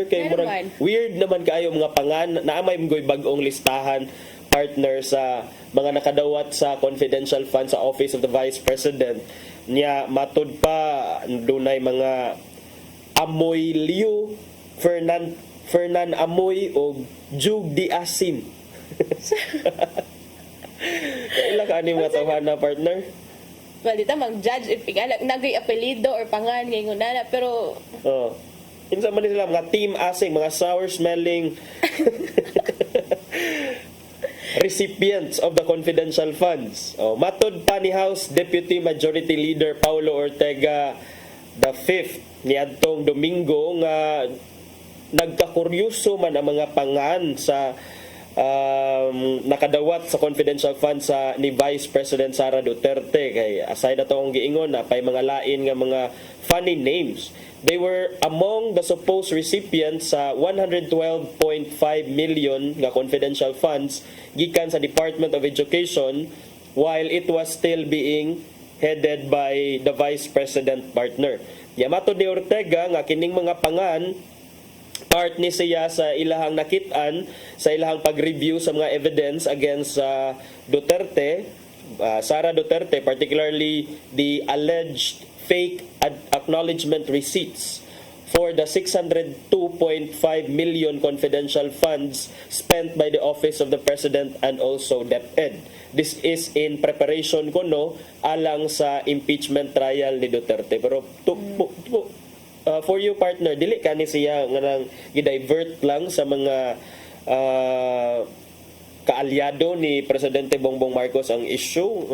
kay Ano murag weird naman kaayo mga pangan naamay mgoy bag-ong listahan partner sa mga nakadawat sa confidential fund sa Office of the Vice President niya matud pa dunay mga Amoy Liu, Fernan Amoy o Jug Di Asin. Kailan ka ani mga tawhana partner? Well, dito mag-judge if nagay apelido or pangan ngayon na pero Insa man nila mga team asing, mga sour smelling recipients of the confidential funds. Matod pa ni House Deputy Majority Leader Paulo Ortega the 5th niadtong Domingo nga nagkakuryoso man ang mga pangan sa nakadawat sa confidential fund sa ni Vice President Sara Duterte kay aside na tong giingon na pay mga lain nga mga funny names. They were among the supposed recipients sa 112.5 million nga confidential funds gikan sa Department of Education while it was still being headed by the Vice President partner. Yamato ni Ortega nga kining mga pangan part ni siya sa ilahang nakitaan sa ilahang pag-review sa mga evidence against Duterte, Sara Duterte, particularly the alleged fake acknowledgement receipts for the 602.5 million confidential funds spent by the Office of the President and also DepEd. This is in preparation kuno alang sa impeachment trial ni Duterte. Pero for you partner, dili ka ni siya nga nang gi-divert lang sa mga kaalyado ni Presidente Bongbong Marcos ang issue.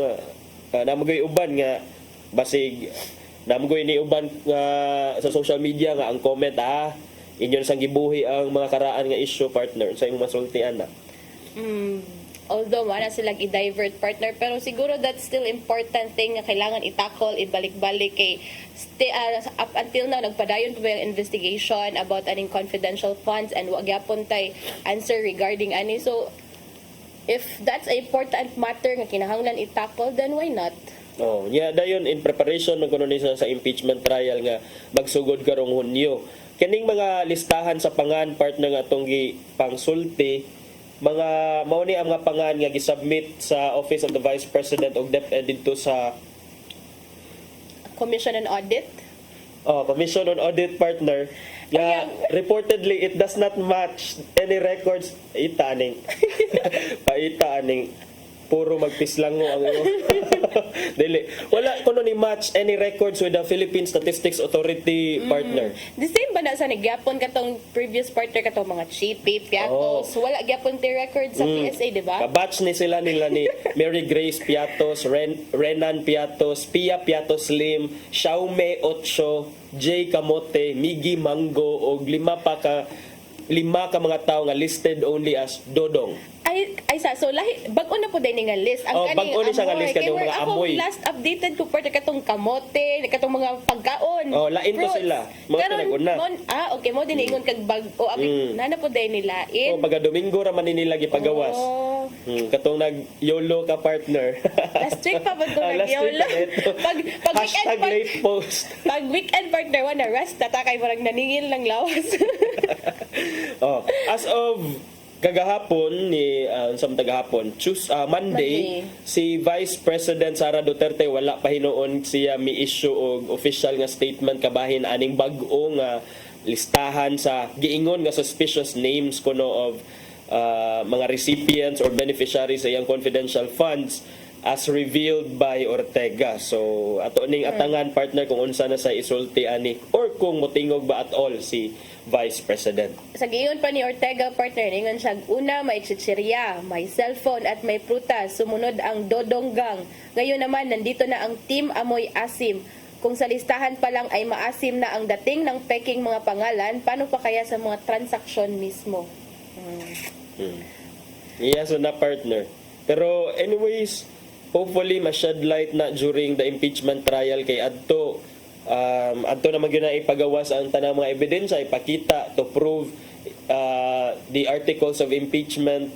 Namagay uban nga basig namagay ni uban sa social media nga ang comment inyo sang gibuhi ang mga karaan nga issue partner sa imong masultian na. Although wala silang i-divert partner, pero siguro that's still important thing na kailangan i-tackle, ibalik-balik kay up until now nagpadayon pa ba yung investigation about aning confidential funds and wag gyapon tay answer regarding ani. So if that's a important matter nga kinahanglan i-tackle, then why not? Dayon in preparation man kuno ni sa impeachment trial nga magsugod karong Hunyo. Kining mga listahan sa pangan partner nga atong pangsulti mga mao ni ang mga pangan nga gi-submit sa Office of the Vice President og DepEd dito sa Commission on Audit. Commission on Audit partner. Reportedly it does not match any records itaaning. Paitaaning puro magpislango ang dili. Wala kuno ni match any records with the Philippine Statistics Authority partner. The same ba na sa nagyapon katong previous partner katong mga chipi, piatos, wala gyapon ti record sa PSA, di ba? Kabatch ni sila ni Mary Grace Piatos, Renan Piatos, Pia Piatos Lim, Xiaome Ocho, J Kamote, Migi Mango og lima ka mga tao nga listed only as Dodong. So lahi bag-o na po din nga list ang kaning bag-o ni siya nga list kanang mga amoy. Ako last updated ko part katong kamote, katong mga pagkaon. Lain to sila. Mga nag-una. Okay mo din ingon kag bag-o nana po din nila in. Pagka Domingo ra man nila gipagawas. Katong nag-YOLO ka partner. Last week pa bud ko nag-YOLO. Pag weekend late post. Pag weekend partner one rest ta kay parang naningil ng lawas. As of kagahapon ni Monday, si Vice President Sara Duterte wala pa hinuon siya mi-issue og official nga statement kabahin aning bag-o nga listahan sa giingon nga suspicious names kuno of mga recipients or beneficiaries sa iyang confidential funds as revealed by Ortega. So ato ning atangan partner kung unsa na sa isulti ani or kung motingog ba at all si Vice President. Sa giyon pa ni Ortega, partner, ningon siya, una may chichirya, may cellphone at may prutas, sumunod ang dodonggang. Ngayon naman, nandito na ang team amoy asim. Kung sa listahan pa lang ay maasim na ang dating ng peking mga pangalan, paano pa kaya sa mga transaksyon mismo? Yeah, so na partner. Pero anyways, hopefully ma-shed light na during the impeachment trial kay adto naman yun na ipagawas ang tanang mga ebidensya, ipakita to prove the articles of impeachment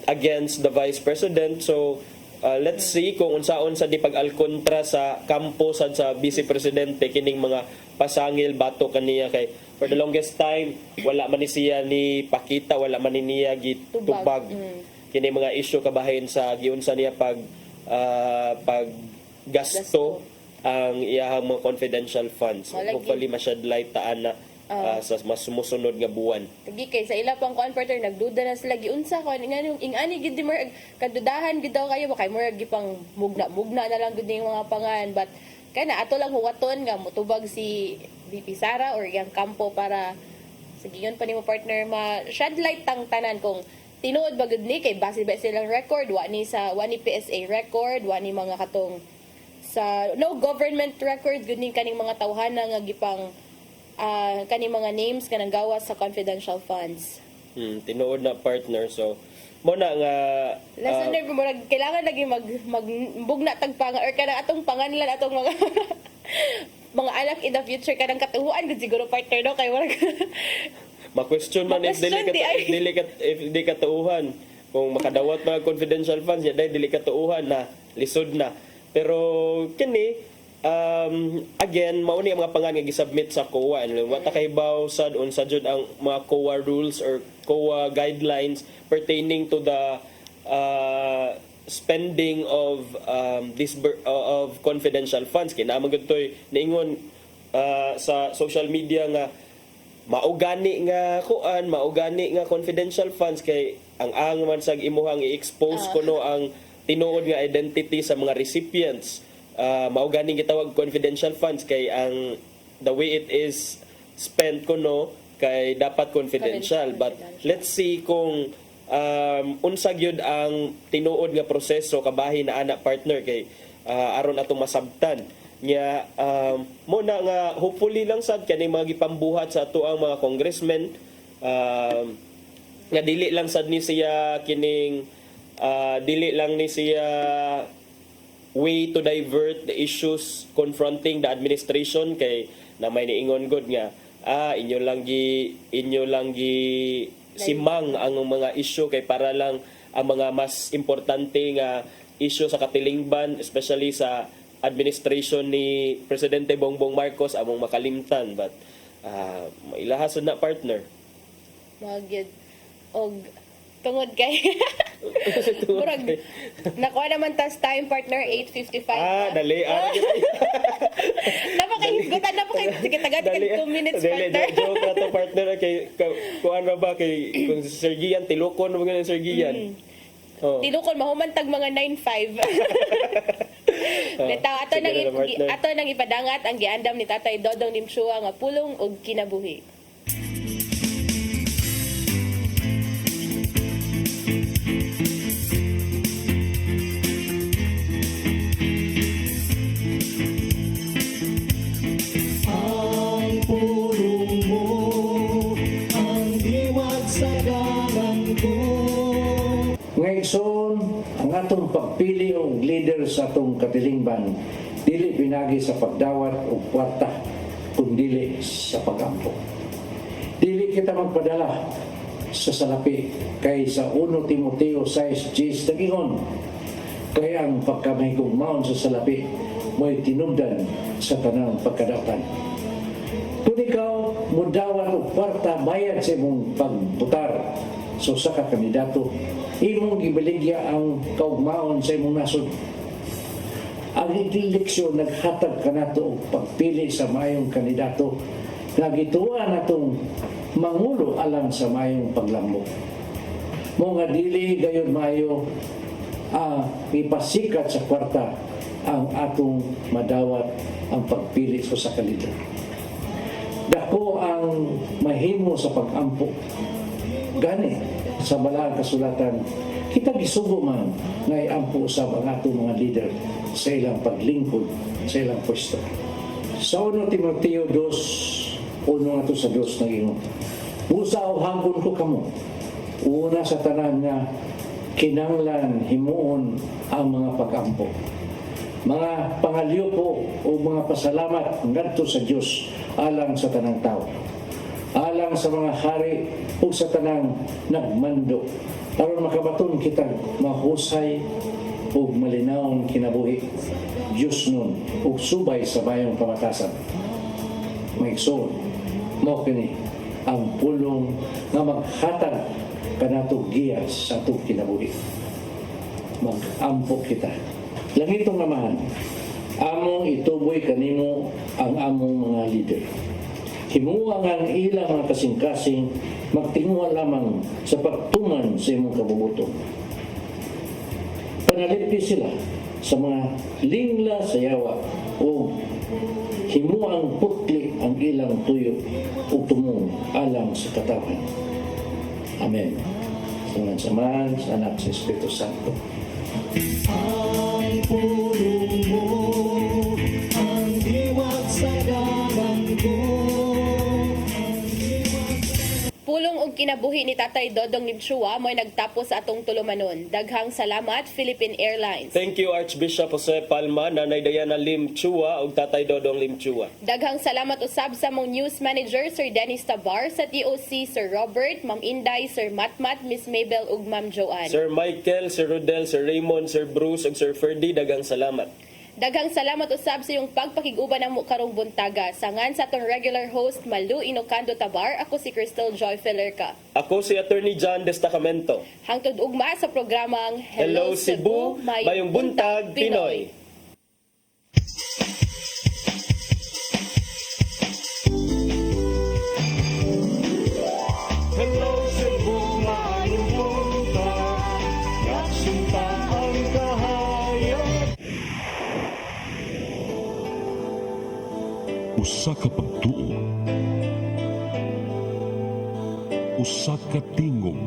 against the Vice President. So let's see kung unsaon sa di pag-alkontra sa kampo sad sa Vice Presidente kining mga pasangil bato kaniya kay for the longest time wala man ni siya ni pakita, wala man ni niya gitubag kini mga issue kabahin sa giunsa niya paggasto ang iyahang mga confidential funds. Hopefully ma-shed light taan na sa mas sumusunod nga buwan. Lagi kay sa ila pang partner nagduda na sila giunsa ko ingani gid mo kadudahan gid daw kayo kay mo gipang mugna na lang gid yung mga pangan but kana ato lang huwaton nga motubag si VP Sara or yang kampo para sa giyon pa nimo partner ma-shed light tang tanan kung tinuod ba gud ni kay base ba silang record wa ni PSA record wa ni mga katong sa no government record gud ni kaning mga tawhana nga gipang kaning mga names kanang gawas sa confidential funds. Tinuod na partner so mo na nga listener kailangan lagi magbugna tag pangan or kanang atong panganlan atong mga mga anak in the future kanang katuhuan gud siguro partner no kay wala ma-question man if dili katuuhan kung makadawat mga confidential funds ya dili katuuhan na lisod na pero kini again mao ni ang mga pangan nga gisubmit sa COA and wa ta kahibaw sad unsa jud ang mga COA rules or COA guidelines pertaining to the spending of of confidential funds kinahanglan gud toy niingon sa social media nga maugani nga confidential funds kay ang man sag imuhang i-expose kuno ang tinuod nga identity sa mga recipients. Maugani gitawag confidential funds kay ang the way it is spent kuno kay dapat confidential but let's see kung unsa gyud ang tinuod nga proseso kabahin na anak partner kay aron atong masabtan nya mo na nga hopefully lang sad kani mga gipambuhat sa ato ang mga congressmen nga dili lang sad ni siya kining dili lang ni siya way to divert the issues confronting the administration kay na may niingon gud nga inyo lang gi simang ang mga issue kay para lang ang mga mas importante nga issue sa katilingban especially sa administration ni Presidente Bongbong Marcos among makalimtan but mailahasod na partner magid og tungod kay murag nakuha naman tas time partner 8:55 dali napakahigutan sige tagad kay 2 minutes partner joke na to partner kay kuan ba kay kung si Sir Gian tilokon mo ganun Sir Gian tilokon mahumantag mga 9:05 ato nang ipadangat ang giandam ni Tatay Dodong Nimshua nga pulong og kinabuhi. Ngayon, ang atong pagpili og leader sa atong katilingban dili pinagi sa pagdawat og kwarta kundi sa pagampo. Dili kita magpadala sa salapi kay sa 1 Timoteo 6:10 nagingon kay ang pagkamahigugmaon sa salapi mo'y tinubdan sa tanang pagkadautan. Kung ikaw mudawat o kwarta bayad sa imong pagbutar sa usa ka kandidato, imong gibaligya ang kaugmaon sa imong nasod. Ang eleksyon naghatag kanato og pagpili sa mayong kandidato nga gituan natong mangulo alang sa mayong paglambok. Mo nga dili gayon mayo ipasikat sa kwarta ang atong madawat ang pagpili sa kandidato. Dako ang mahimo sa pag-ampo. Gani sa balaang kasulatan, kita gisugo man nga iampo usab ang atong mga leader sa ilang paglingkod sa ilang pwesto. Sa 1 Timoteo 2, uno ato sa 2 nag-ingon, usa o hanggon ko kamo, una sa tanan nga kinanglan himuon ang mga pag-ampo. Mga pangalyo po o mga pasalamat ngadto sa Dios alang sa tanang tao, alang sa mga hari o sa tanang nagmando, aron makabaton kita mahusay o malinawong kinabuhi Dios nun o subay sa bayong pamatasan. Maigsoon mo kini ang pulong nga maghatag kanato giyas sa atong kinabuhi. Mag-ampo kita. Langitong Amahan, among ituboy kanimo ang among mga leader. Himuang ang ilang mga kasing-kasing magtinguha lamang sa pagtuman sa imong kabubuton. Panalipdi sila sa mga lingla sa yawa o himuang putli ang ilang tuyo o tumong alang sa katawan. Amen. Sa ngalan sa Ama, sa Anak, sa Espiritu Santo. Ang pulong mo, ang diwag sa dalan ko. Pulong og kinabuhi ni Tatay Dodong Limchua mo'y nagtapos sa atong tulumanon. Daghang salamat, Philippine Airlines. Thank you Archbishop Jose Palma, Nanay Diana Lim Chua ug Tatay Dodong Lim Chua. Daghang salamat usab sa mong news manager Sir Dennis Tabar, sa TOC Sir Robert, Ma'am Inday, Sir Matmat, Miss Mabel ug Ma'am Joanne. Sir Michael, Sir Rodel, Sir Raymond, Sir Bruce ug Sir Ferdy, daghang salamat. Daghang salamat usab sa iyong pagpakiguban ng karong buntaga. Sangan sa atong regular host Malu Inocando Tabar, ako si Crystal Joy Felerca. Ako si Attorney John Destacamento. Hangtod ugma sa programang Hello Cebu, Mayong Buntag, Pinoy. Hello Cebu, mayong buntag, nagsinta ang kahayag. Usa ka pagtuo, usa ka tingog.